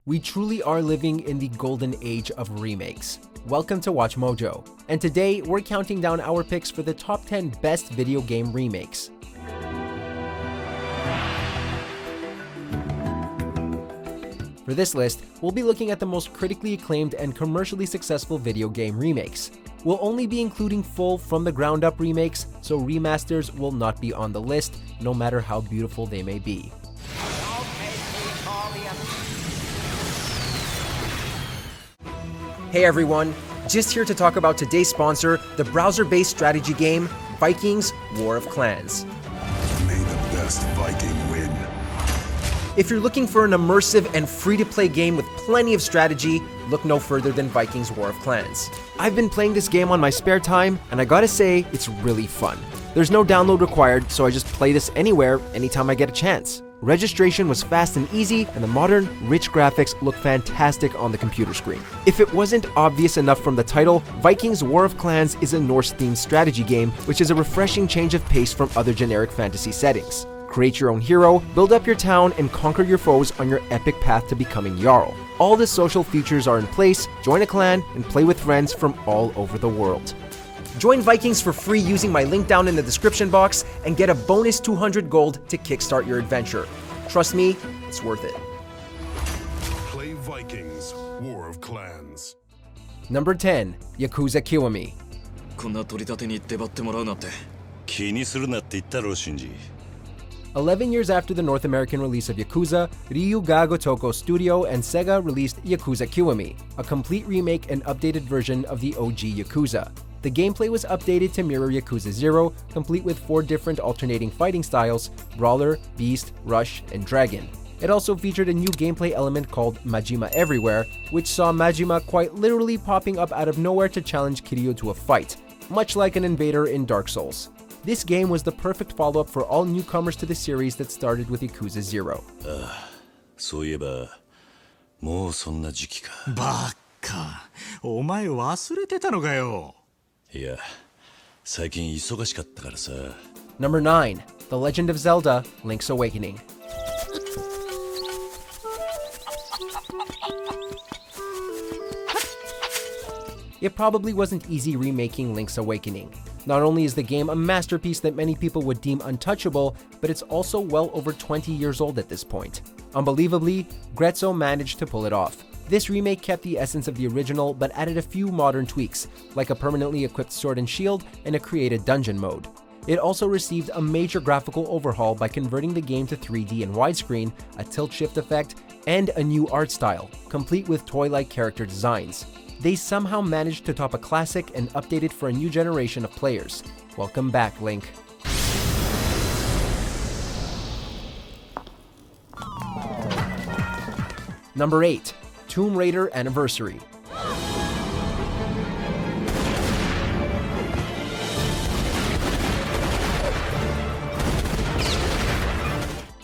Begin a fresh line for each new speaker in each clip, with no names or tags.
We truly are living in the golden age of remakes. Welcome to WatchMojo, and today we're counting down our picks for the top 10 best video game remakes. For this list, we'll be looking at the most critically acclaimed and commercially successful video game remakes. We'll only be including full from the ground up remakes, so remasters will not be on the list, no matter how beautiful they may be. Hey everyone, just here to talk about today's sponsor, the browser-based strategy game, Vikings War of Clans.
May the best Viking win.
If you're looking for an immersive and free-to-play game with plenty of strategy, look no further than Vikings War of Clans. I've been playing this game on my spare time, and I gotta say, it's really fun. There's no download required, so I just play this anywhere, anytime I get a chance. Registration was fast and easy, and the modern, rich graphics look fantastic on the computer screen. If it wasn't obvious enough from the title, Vikings War of Clans is a Norse-themed strategy game, which is a refreshing change of pace from other generic fantasy settings. Create your own hero, build up your town, and conquer your foes on your epic path to becoming Jarl. All the social features are in place, join a clan, and play with friends from all over the world. Join Vikings for free using my link down in the description box and get a bonus 200 gold to kickstart your adventure. Trust me, it's worth it.
Play Vikings War of Clans.
Number 10, Yakuza Kiwami.
こんな取り立てに出張ってもらうなんて気にするなって言ったろシンジ
11 years after the North American release of Yakuza, Ryuga Gotoku Studio and Sega released Yakuza Kiwami, a complete remake and updated version of the OG Yakuza. The gameplay was updated to mirror Yakuza 0, complete with 4 different alternating fighting styles: Brawler, Beast, Rush, and Dragon. It also featured a new gameplay element called Majima Everywhere, which saw Majima quite literally popping up out of nowhere to challenge Kiryu to a fight, much like an invader in Dark Souls. This game was the perfect follow-up for all newcomers to the series that started with Yakuza 0.
そういえばもうそんな時期か
バカお前忘れてたのかよ
いや最近忙しかったからさ
Number 9, The Legend of Zelda: Link's Awakening. It probably wasn't easy remaking Link's Awakening. Not only is the game a masterpiece that many people would deem untouchable, but it's also well over 20 years old at this point. Unbelievably, Grezzo managed to pull it off. This remake kept the essence of the original, but added a few modern tweaks, like a permanently equipped sword and shield and a created dungeon mode. It also received a major graphical overhaul by converting the game to 3D and widescreen, a tilt-shift effect, and a new art style, complete with toy-like character designs. They somehow managed to top a classic and update it for a new generation of players. Welcome back, Link. Number 8, Tomb Raider Anniversary.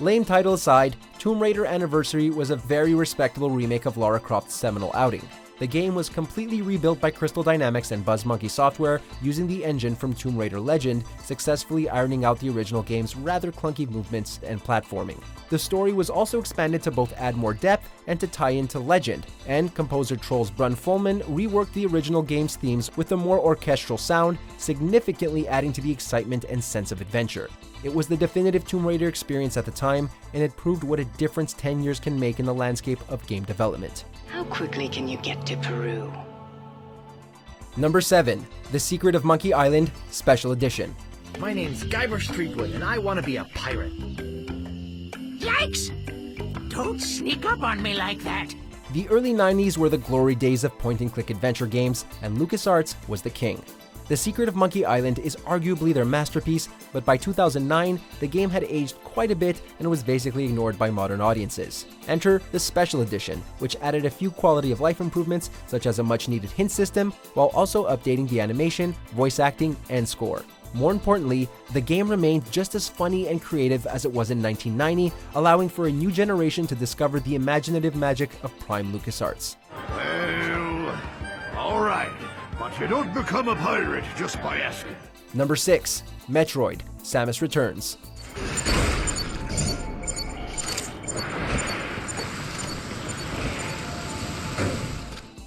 Lame title aside, Tomb Raider Anniversary was a very respectable remake of Lara Croft's seminal outing. The game was completely rebuilt by Crystal Dynamics and BuzzMonkey Software using the engine from Tomb Raider Legend, successfully ironing out the original game's rather clunky movements and platforming. The story was also expanded to both add more depth and to tie into Legend, and composer Trolls Brun Fulman reworked the original game's themes with a more orchestral sound, significantly adding to the excitement and sense of adventure. It was the definitive Tomb Raider experience at the time, and it proved what a difference 10 years can make in the landscape of game development.
How quickly can you get to Peru?
Number 7, The Secret of Monkey Island Special Edition.
My name's Guyver Streetwood, and I want to be a pirate.
Yikes! Don't sneak up on me like that!
The early 90s were the glory days of point-and-click adventure games, and LucasArts was the king. The Secret of Monkey Island is arguably their masterpiece, but by 2009, the game had aged quite a bit and was basically ignored by modern audiences. Enter the Special Edition, which added a few quality-of-life improvements, such as a much-needed hint system, while also updating the animation, voice acting, and score. More importantly, the game remained just as funny and creative as it was in 1990, allowing for a new generation to discover the imaginative magic of Prime LucasArts.
Well, all right. But you don't become a pirate just by asking.
Number 6, Metroid: Samus Returns.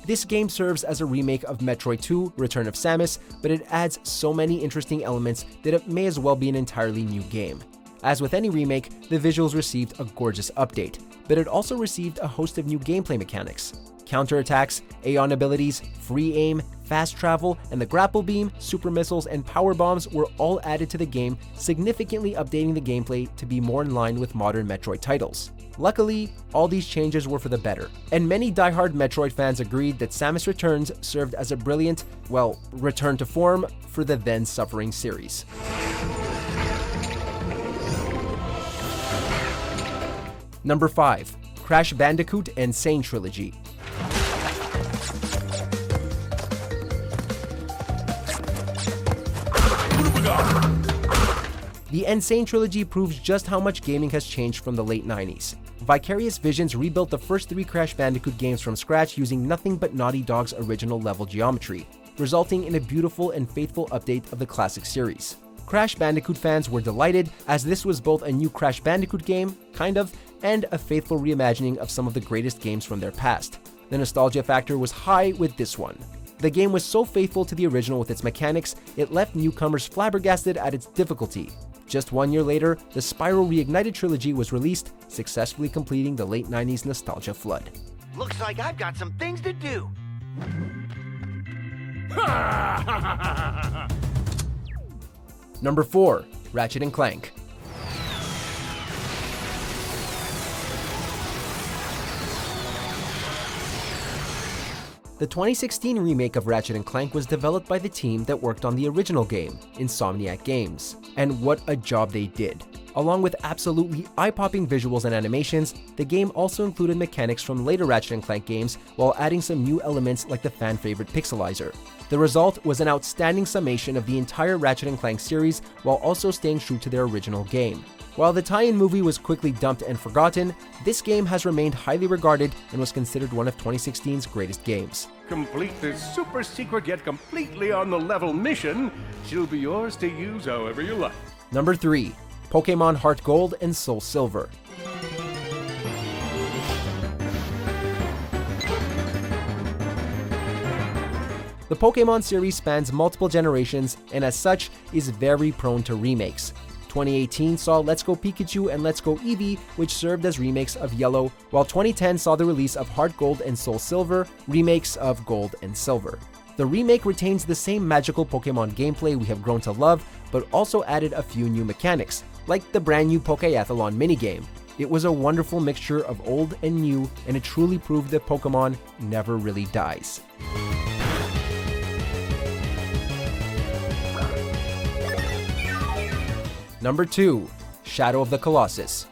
This game serves as a remake of Metroid 2: Return of Samus, but it adds so many interesting elements that it may as well be an entirely new game. As with any remake, the visuals received a gorgeous update, but it also received a host of new gameplay mechanics. Counterattacks, Aeon abilities, free aim, fast travel, and the grapple beam, super missiles, and power bombs were all added to the game, significantly updating the gameplay to be more in line with modern Metroid titles. Luckily, all these changes were for the better, and many die-hard Metroid fans agreed that Samus Returns served as a brilliant, well, return to form for the then-suffering series. Number 5. Crash Bandicoot and Sain Trilogy. The N. Sain Trilogy proves just how much gaming has changed from the late 90s. Vicarious Visions rebuilt the first 3 Crash Bandicoot games from scratch using nothing but Naughty Dog's original level geometry, resulting in a beautiful and faithful update of the classic series. Crash Bandicoot fans were delighted, as this was both a new Crash Bandicoot game, kind of, and a faithful reimagining of some of the greatest games from their past. The nostalgia factor was high with this one. The game was so faithful to the original with its mechanics, it left newcomers flabbergasted at its difficulty. Just 1 year later, the Spyro Reignited trilogy was released, successfully completing the late 90s nostalgia flood.
Looks like I've got some things to do.
Number 4. Ratchet & Clank. The 2016 remake of Ratchet & Clank was developed by the team that worked on the original game, Insomniac Games. And what a job they did. Along with absolutely eye-popping visuals and animations, the game also included mechanics from later Ratchet & Clank games while adding some new elements like the fan-favorite pixelizer. The result was an outstanding summation of the entire Ratchet & Clank series while also staying true to their original game. While the tie-in movie was quickly dumped and forgotten, this game has remained highly regarded and was considered one of 2016's greatest games.
Complete this super secret yet completely on the level mission. She'll be yours to use however you like.
Number 3. Pokemon Heart Gold and Soul Silver. The Pokemon series spans multiple generations and as such is very prone to remakes. 2018 saw Let's Go Pikachu and Let's Go Eevee, which served as remakes of Yellow, while 2010 saw the release of Heart Gold and Soul Silver, remakes of Gold and Silver. The remake retains the same magical Pokemon gameplay we have grown to love, but also added a few new mechanics, like the brand new Pokéathlon minigame. It was a wonderful mixture of old and new, and it truly proved that Pokemon never really dies. Number 2. Shadow of the Colossus.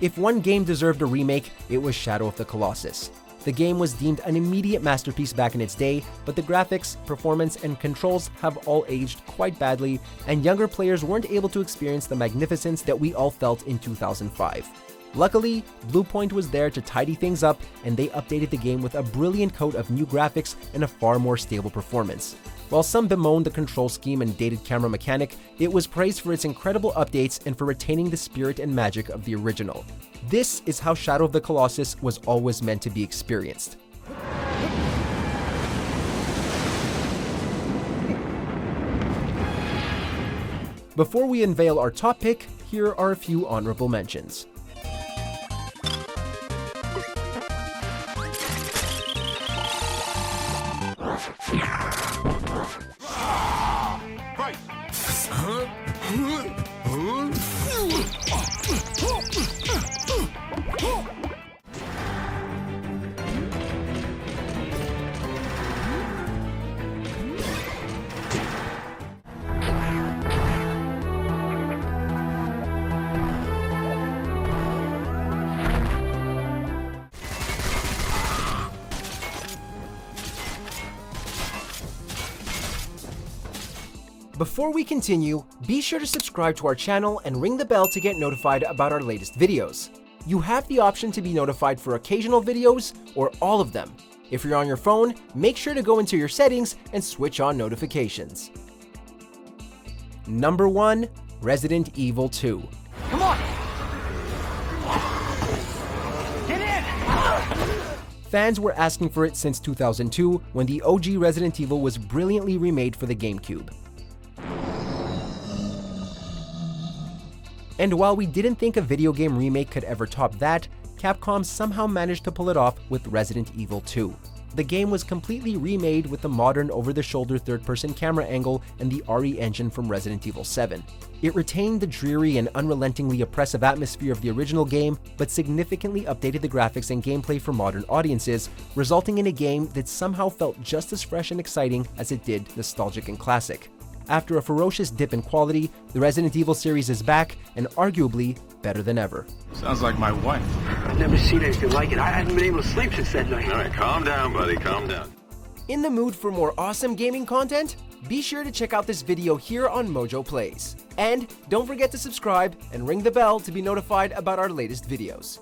If one game deserved a remake, it was Shadow of the Colossus. The game was deemed an immediate masterpiece back in its day, but the graphics, performance, and controls have all aged quite badly, and younger players weren't able to experience the magnificence that we all felt in 2005. Luckily, Bluepoint was there to tidy things up, and they updated the game with a brilliant coat of new graphics and a far more stable performance. While some bemoaned the control scheme and dated camera mechanic, it was praised for its incredible updates and for retaining the spirit and magic of the original. This is how Shadow of the Colossus was always meant to be experienced. Before we unveil our top pick, here are a few honorable mentions. Before we continue, be sure to subscribe to our channel and ring the bell to get notified about our latest videos. You have the option to be notified for occasional videos or all of them. If you're on your phone, make sure to go into your settings and switch on notifications. Number 1. Resident Evil 2.
Come on! Get in!
Fans were asking for it since 2002, when the OG Resident Evil was brilliantly remade for the GameCube. And while we didn't think a video game remake could ever top that, Capcom somehow managed to pull it off with Resident Evil 2. The game was completely remade with the modern over-the-shoulder third-person camera angle and the RE engine from Resident Evil 7. It retained the dreary and unrelentingly oppressive atmosphere of the original game, but significantly updated the graphics and gameplay for modern audiences, resulting in a game that somehow felt just as fresh and exciting as it did nostalgic and classic. After a ferocious dip in quality, the Resident Evil series is back, and arguably better than ever.
Sounds like my wife.
I've never seen anything like it. I hadn't been able to sleep since that night.
All right, calm down, buddy, calm down.
In the mood for more awesome gaming content? Be sure to check out this video here on Mojo Plays. And don't forget to subscribe and ring the bell to be notified about our latest videos.